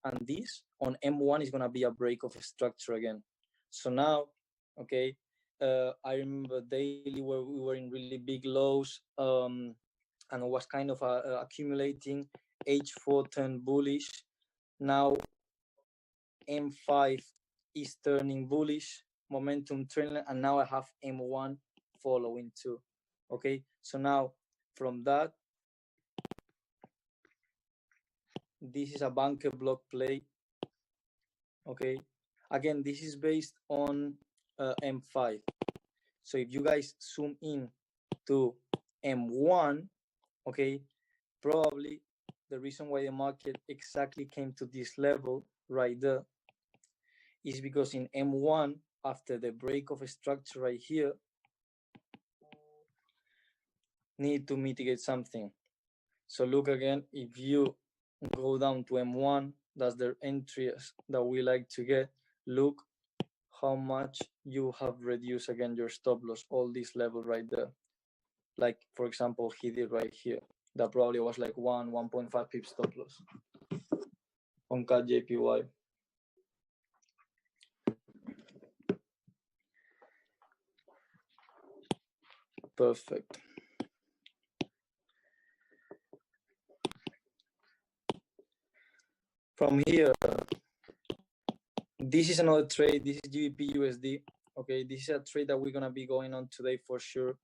and this on M1 is going to be a break of a structure again. So now, okay, I remember daily where we were in really big lows, and it was kind of accumulating. H4 turned bullish. Now M5 is turning bullish, momentum trailing, and now I have M1 following too. Okay, so now from that, this is a bunker block play. Okay, again, this is based on M5. So if you guys zoom in to M1, okay, probably the reason why the market exactly came to this level right there is because in M1, after the break of a structure right here, need to mitigate something. So look again, if you go down to M1, that's the entries that we like to get. Look how much you have reduced again your stop loss, all this level right there. Like for example, he did right here. That probably was like 1.5 pips stop loss on CAD JPY. Perfect. From here, this is another trade. This is GBP USD. Okay, this is a trade that we're gonna be going on today for sure.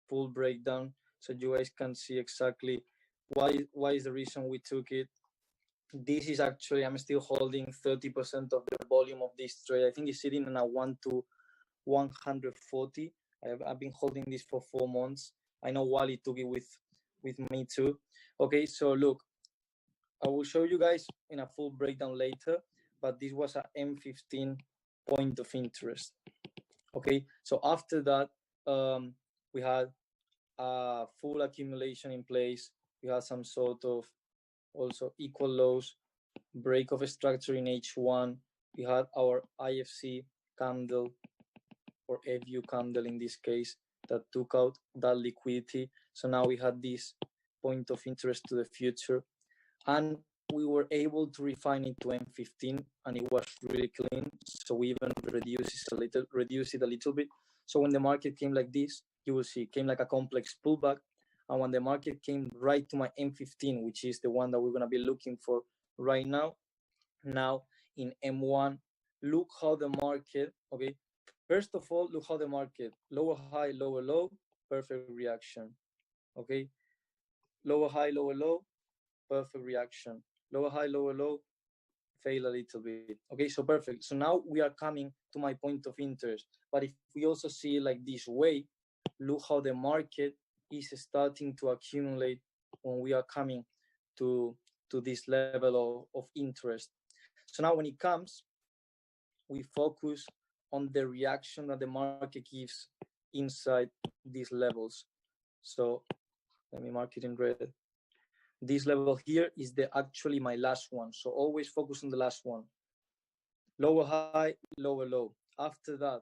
Full breakdown, so you guys can see exactly why is the reason we took it. This is actually, I'm still holding 30% of the volume of this trade. I think it's sitting in a 1 to 140. I've been holding this for 4 months. I know Wally took it with me too. Okay, so look, I will show you guys in a full breakdown later, but this was a M15 point of interest. Okay, so after that, we had a full accumulation in place. We had some sort of also equal lows, break of a structure in H1. We had our IFC candle or FU candle in this case that took out that liquidity. So now we had this point of interest to the future, and we were able to refine it to M15, and it was really clean. So we even reduced it a little bit. So when the market came like this, you will see it came like a complex pullback. And when the market came right to my M15, which is the one that we're going to be looking for right now, in M1, look how the market, okay, first of all, look how the market, lower high, lower low, perfect reaction, okay, lower high, lower low, perfect reaction, lower high, lower low, fail a little bit. Okay, so perfect. So now we are coming to my point of interest. But if we also see it like this way, look how the market is starting to accumulate when we are coming to this level of interest. So now when it comes, we focus on the reaction that the market gives inside these levels. So let me mark it in red. This level here is actually my last one. So always focus on the last one. Lower high, lower low. After that,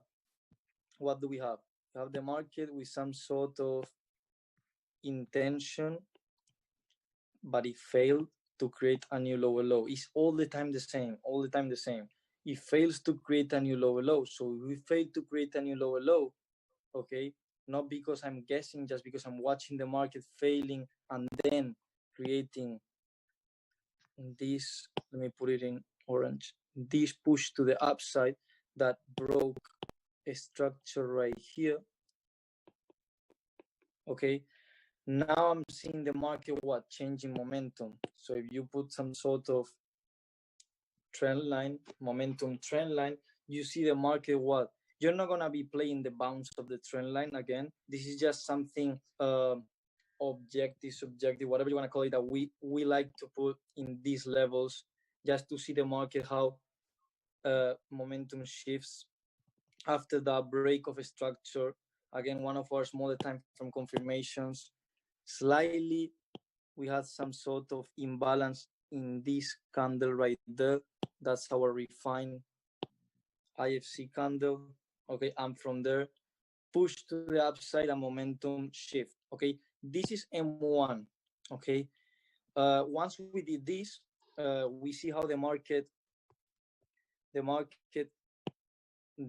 what do we have? We have the market with some sort of intention, but it failed to create a new lower low. It's all the time the same, all the time the same. It fails to create a new lower low. So we fail to create a new lower low, okay? Not because I'm guessing, just because I'm watching the market failing and then creating this, let me put it in orange, this push to the upside that broke a structure right here. Okay, now I'm seeing the market changing momentum. So if you put some sort of trend line, momentum trend line, you see the market you're not gonna be playing the bounce of the trend line again. This is just something objective, subjective, whatever you want to call it, that we like to put in these levels just to see the market how momentum shifts after that break of a structure. Again, one of our smaller time from confirmations. Slightly, we had some sort of imbalance in this candle right there. That's our refined IFC candle. Okay, and from there, push to the upside and momentum shift. Okay, this is M1. Okay, once we did this, we see how the market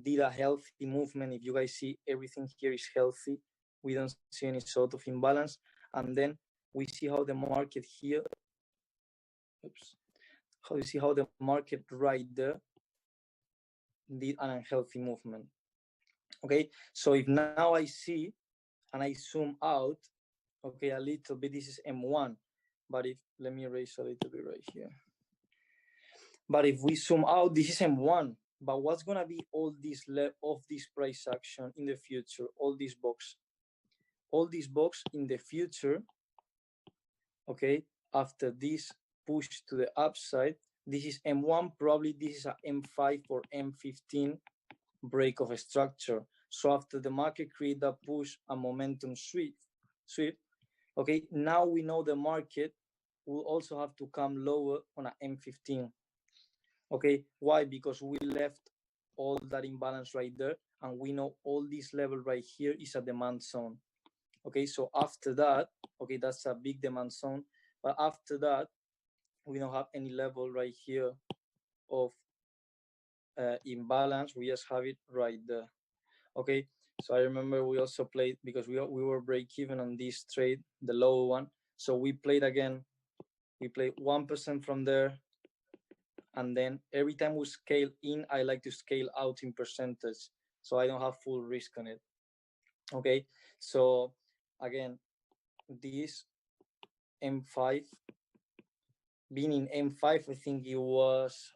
did a healthy movement. If you guys see, everything here is healthy. We don't see any sort of imbalance. And then we see how the market here, how you see how the market right there did an unhealthy movement. Okay, so if now I see and I zoom out, okay, a little bit, this is M1, but if, let me erase a little bit right here. But if we zoom out, this is M1, but what's gonna be all this of this price action in the future, all this box in the future, okay, after this push to the upside, this is M1, probably this is a M5 or M15 break of a structure. So after the market create that push and momentum sweep, okay, now we know the market will also have to come lower on a M15. Okay, why? Because we left all that imbalance right there, and we know all this level right here is a demand zone. Okay, so after that, okay, that's a big demand zone, but after that, we don't have any level right here of imbalance. We just have it right there. Okay, so I remember we also played, because we were break even on this trade, the lower one. So we played again. We played 1% from there, and then every time we scale in, I like to scale out in percentage, so I don't have full risk on it. Okay, so again, this M5, being in M5, I think it was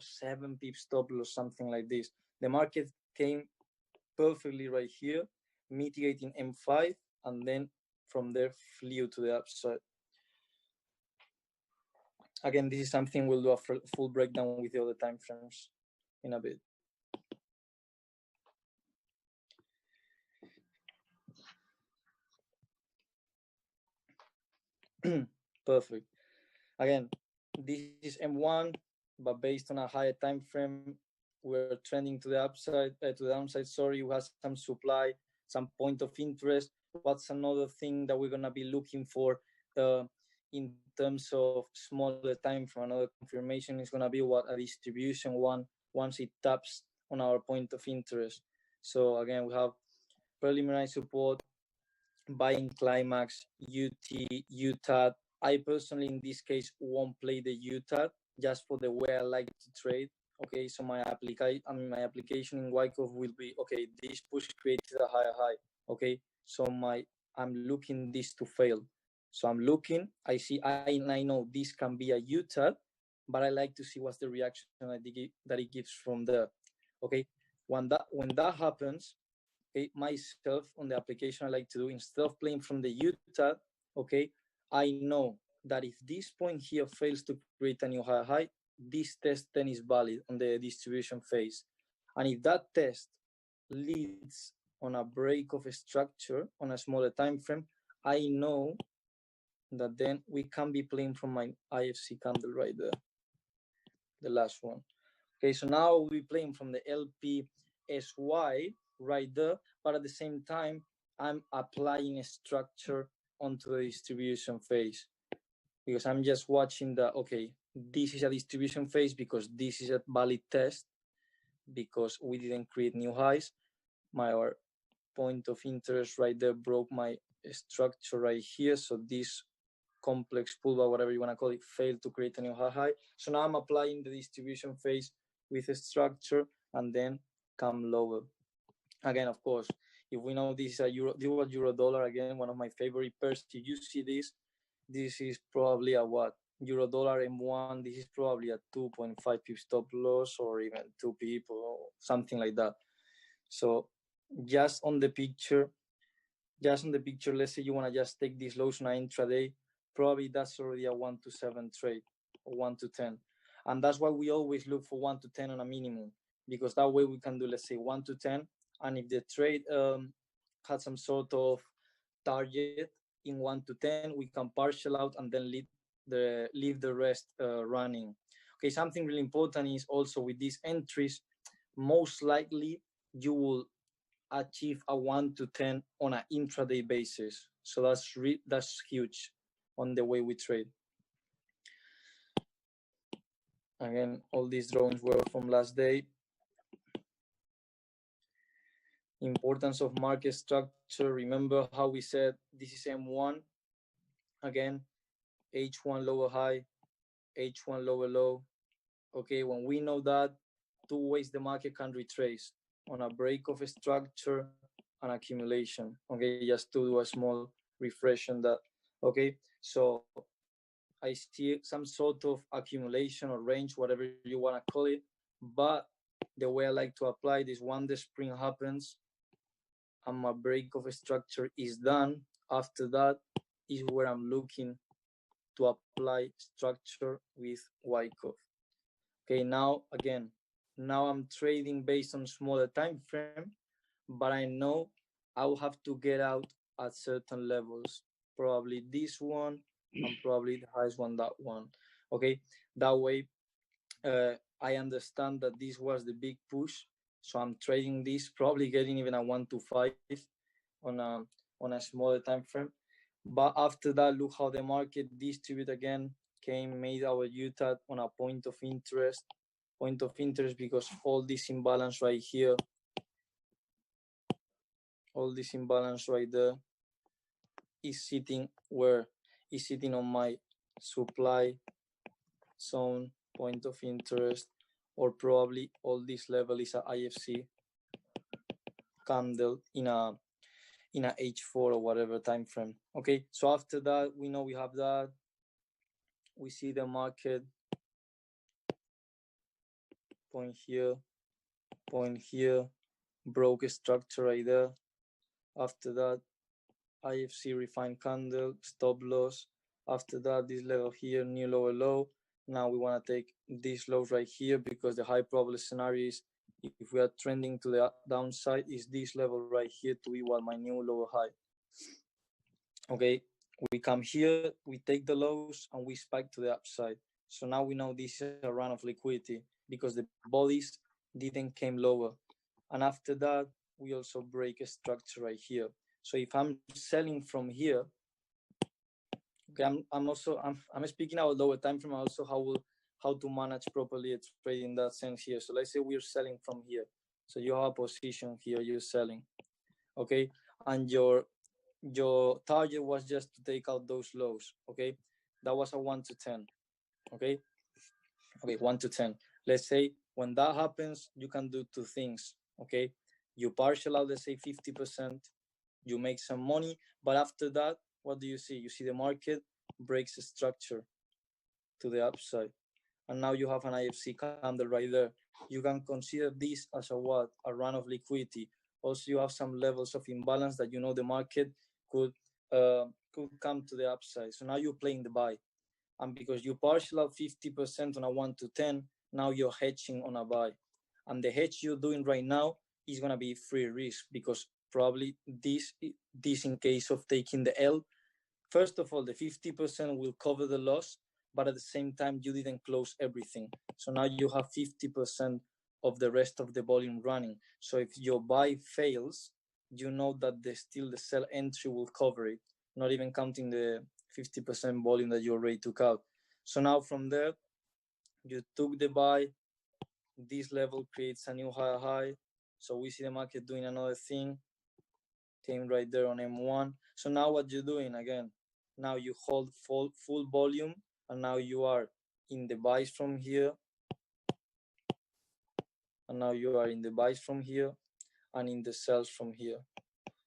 7 pips stop loss, something like this. The market came perfectly right here, mitigating M5, and then from there flew to the upside. Again, this is something we'll do a full breakdown with the other time frames in a bit. Perfect. Again, this is M1, but based on a higher time frame, we're trending to the upside, to the downside. Sorry, we have some supply, some point of interest. What's another thing that we're gonna be looking for in terms of smaller time frame? Another confirmation is gonna be what a distribution one once it taps on our point of interest. So again, we have preliminary support, buying climax, UT, UTAT. I personally, in this case, won't play the UTAT just for the way I like to trade. Okay, so my application in Wyckoff will be, okay, this push created a higher high. Okay, so I'm looking this to fail. So I'm looking, I see, I know this can be a UTAT, but I like to see what's the reaction that it gives from there. Okay, when that happens, okay, myself on the application I like to do, instead of playing from the UTAT, okay, I know that if this point here fails to create a new high, this test then is valid on the distribution phase. And if that test leads on a break of a structure on a smaller time frame, I know that then we can be playing from my IFC candle right there, the last one. Okay, so now we'll be playing from the LPSY right there, but at the same time, I'm applying a structure onto the distribution phase, because I'm just watching the, okay, this is a distribution phase because this is a valid test, because we didn't create new highs. Our point of interest right there broke my structure right here. So this complex pullback, whatever you want to call it, failed to create a new high. So now I'm applying the distribution phase with a structure and then come lower. Again, of course, if we know this is a euro dollar, again, one of my favorite pairs, if you see this is probably a what? Euro dollar M1, this is probably a 2.5 pip stop loss, or even 2 pip or something like that. So just on the picture, let's say you want to just take this lows on an intraday, probably that's already a 1 to 7 trade, or 1 to 10. And that's why we always look for 1 to 10 on a minimum, because that way we can do, let's say, 1 to 10. And if the trade had some sort of target in 1 to 10, we can partial out and then leave the rest running. Okay, something really important is also with these entries, most likely you will achieve a 1 to 10 on an intraday basis. So that's huge on the way we trade. Again, all these drawings were from last day. Importance of market structure. Remember how we said this is M1. Again, H1 lower high, H1 lower low. Okay, when we know that, two ways the market can retrace: on a break of a structure and accumulation. Okay, just to do a small refresh on that. Okay, so I see some sort of accumulation or range, whatever you want to call it. But the way I like to apply this, when the spring happens and my break of a structure is done, after that is where I'm looking to apply structure with Wyckoff. Okay, now again, now I'm trading based on smaller time frame, but I know I will have to get out at certain levels. Probably this one, and probably the highest one, that one. Okay, that way I understand that this was the big push, so I'm trading this, probably getting even a 1 to 5 on a smaller time frame. But after that, look how the market distribute again, came, made our UTAD on a point of interest, because all this imbalance right here, all this imbalance right there is sitting where? Is sitting on my supply zone, point of interest, or probably all this level is a IFC candle in a H4 or whatever time frame. Okay, so after that, we know we have that. We see the market point here, broke a structure right there. After that, IFC refined candle, stop loss. After that, this level here, new lower low. Now we want to take this low right here, because the high probable scenario is, if we are trending to the downside, is this level right here to equal my new lower high. Okay, we come here, we take the lows, and we spike to the upside. So now we know this is a run of liquidity, because the bodies didn't came lower. And after that, we also break a structure right here. So if I'm selling from here, okay, I'm speaking about lower time frame, also how to manage properly a trade in that sense here. So let's say we're selling from here. So you have a position here, you're selling, okay, and your target was just to take out those lows. Okay, that was a 1 to 10. Okay, 1 to 10. Let's say when that happens, you can do two things. Okay, you partial out, let's say 50%, you make some money, but after that, what do you see? You see the market breaks a structure to the upside, and now you have an IFC candle right there. You can consider this as a what? A run of liquidity. Also, you have some levels of imbalance that you know the market could come to the upside. So now you're playing the buy, and because you partial out 50% on a 1 to 10, now you're hedging on a buy, and the hedge you're doing right now is going to be free risk, because probably this in case of taking the L, first of all, the 50% will cover the loss, but at the same time, you didn't close everything. So now you have 50% of the rest of the volume running. So if your buy fails, you know that still the sell entry will cover it, not even counting the 50% volume that you already took out. So now from there, you took the buy, this level creates a new high. So we see the market doing another thing, came right there on M1. So now what you're doing again, now you hold full volume, and now you are in the buys from here, and now you are in the buys from here, and in the sells from here.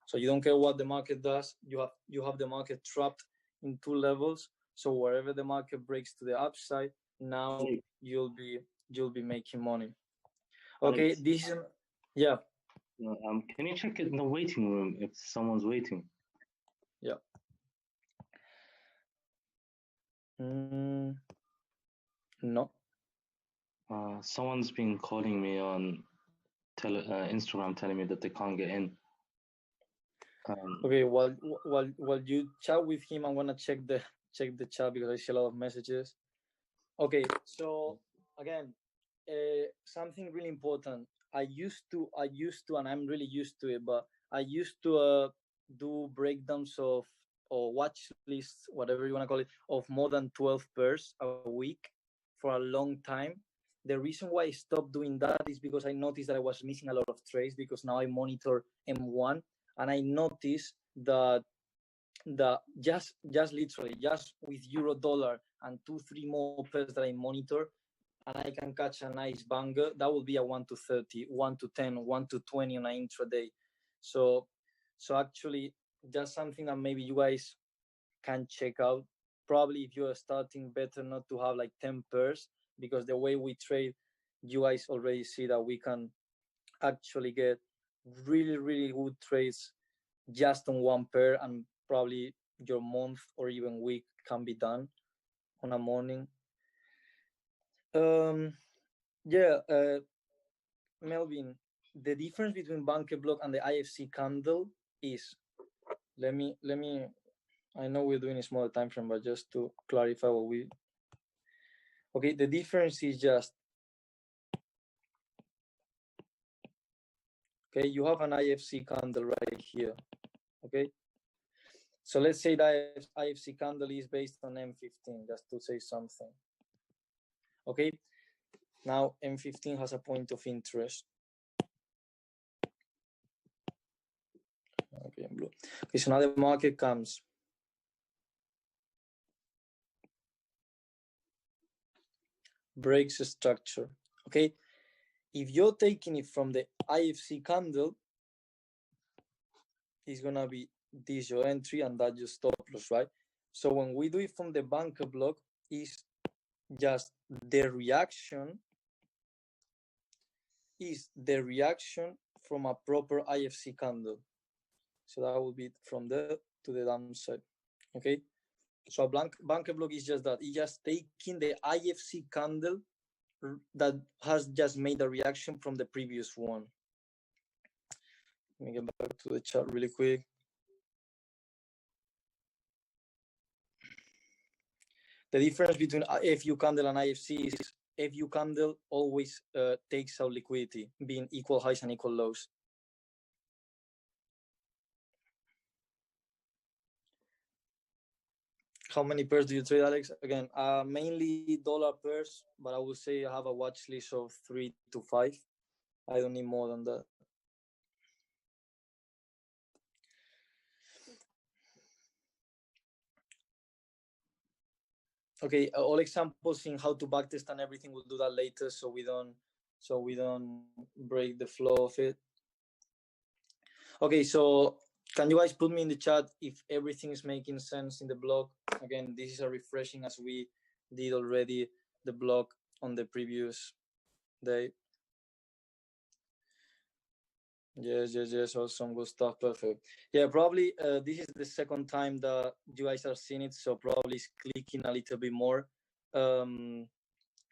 So you don't care what the market does, you have the market trapped in two levels. So wherever the market breaks to the upside, now you'll be making money. Okay, Alex, this is, yeah. can you check in the waiting room if someone's waiting? Yeah. No. Someone's been calling me on Instagram, telling me that they can't get in. Okay, while you chat with him, I'm gonna check the chat, because I see a lot of messages. Okay, so again, something really important. I used to, and I'm really used to it, but I used to do breakdowns of, or watch lists, whatever you want to call it, of more than 12 pairs a week for a long time. The reason why I stopped doing that is because I noticed that I was missing a lot of trades, because now I monitor M1, and I noticed that just literally just with euro dollar and 2-3 more pairs that I monitor, and I can catch a nice banger, that will be a 1 to 30, 1 to 10, 1 to 20 on an intraday. So actually that's something that maybe you guys can check out. Probably if you're starting, better not to have like 10 pairs, because the way we trade, you guys already see that we can actually get really, really good trades just on one pair, and probably your month or even week can be done on a morning. Yeah, Melvin, the difference between Bunker Block and the IFC candle is, let me, I know we're doing a smaller time frame, but just to clarify what we, okay, the difference is just, okay, you have an IFC candle right here, okay? So let's say that IFC candle is based on M15, just to say something. Okay, now M15 has a point of interest. Okay, blue. Okay, so now the market comes. Breaks the structure. Okay, if you're taking it from the IFC candle, it's gonna be this your entry and that your stop loss, right? So when we do it from the Bunker Block, is just the reaction from a proper IFC candle. So that will be from there to the downside. Okay, so a Bunker Block is just that. It's just taking the IFC candle that has just made a reaction from the previous one. Let me get back to the chart really quick. The difference between FU candle and IFC is FU candle always takes out liquidity, being equal highs and equal lows. How many pairs do you trade, Alex? Again, mainly dollar pairs, but I would say I have a watch list of 3 to 5. I don't need more than that. Okay, all examples in how to backtest and everything, we'll do that later, so we don't break the flow of it. Okay, so can you guys put me in the chat if everything is making sense in the blog? Again, this is a refreshing as we did already the blog on the previous day. Yes, awesome, good stuff, perfect. Yeah, probably this is the second time that you guys are seeing it, so probably it's clicking a little bit more.